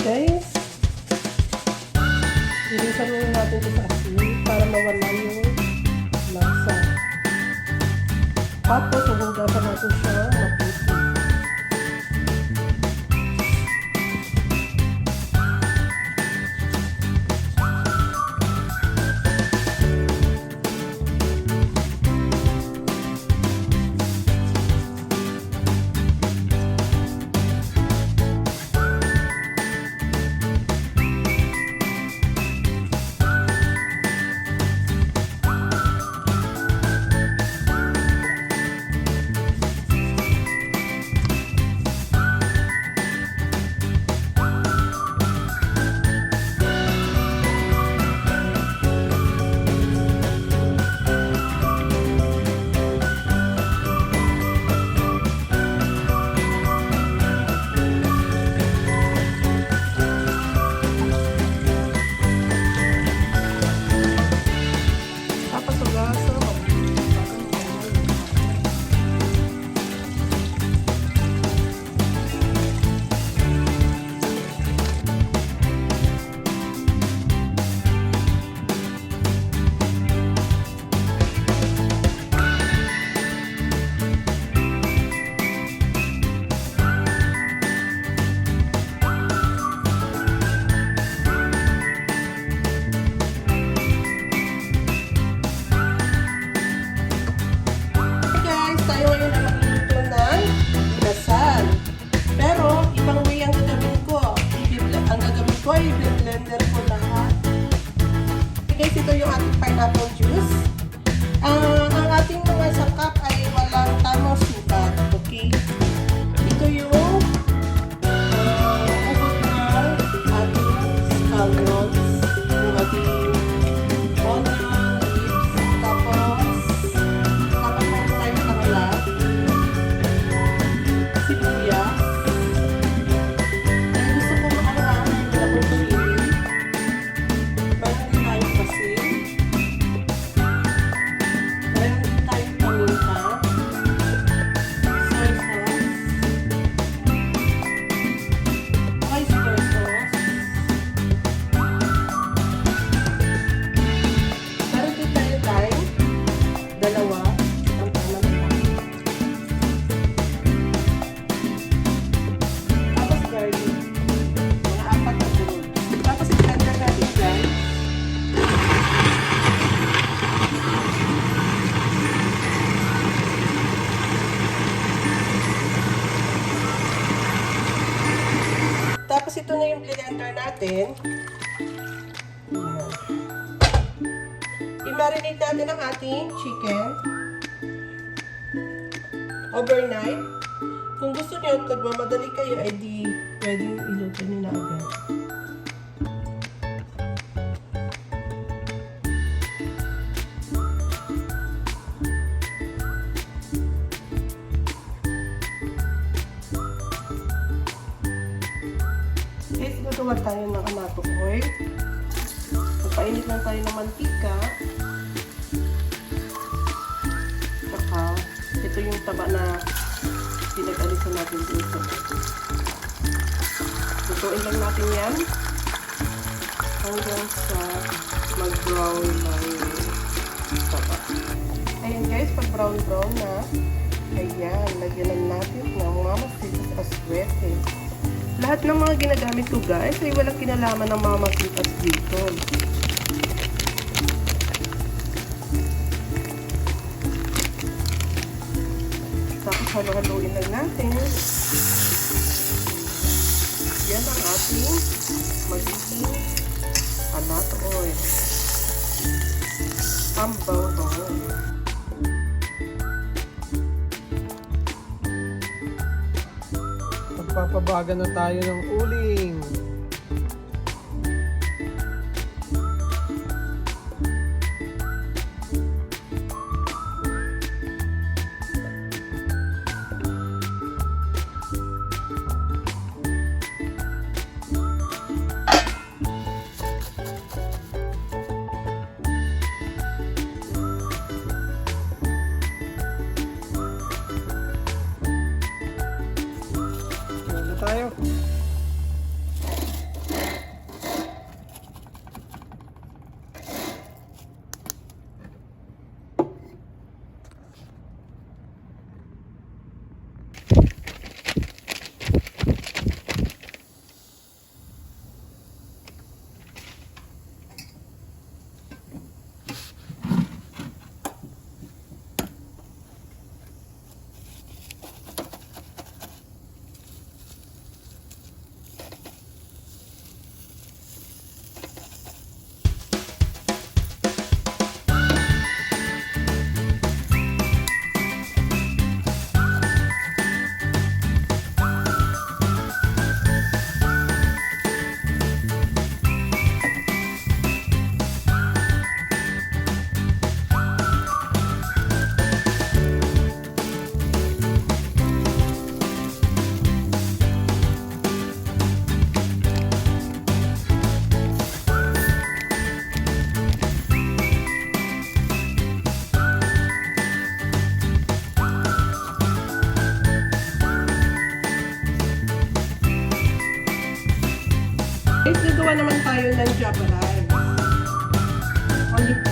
Guys, ilisan muna natin ito sa asin para mawala yung lasa. Tapos, huhugasan natin siya maputi. I-blender ko lahat. Guys, ito yung ating pineapple juice. Ang ating mga sangkap ay walang tamang sukat. Okay? Ito yung ubod ng ating scallions, yung ating onion, leaves, tapos tapos tayo tanglad, sibuyas. Dalawa, ang tama na. Tapos garlic. Mga 4 na sunod. Tapos i-blender natin guys. Tapos ito na yung blender natin. I-marinate natin ang ating chicken overnight. Kung gusto niyo, nagmamadali kayo, ay di pwedeng iluto niyo na agad. Guys, lutuan tayo ng Anato oil. Painit lang tayo ng mantika. Saka, ito yung taba na pinag-alisan natin dito. Lutuin lang natin yan hanggang sa mag-brown na yung taba. Ayan guys, pag brown-brown na, ayan, lagyan lang natin ng mama sitas aswete. Lahat ng mga ginagamit ko guys, ay walang kinalaman ng mama sitas dito. Tapos halo-haloin lang natin. Yan ang ating magiging Annato oil. Pambaw-baw. Magpapabaga na tayo ng uling. Tayo. Gagawa naman tayo ng java rice. Olive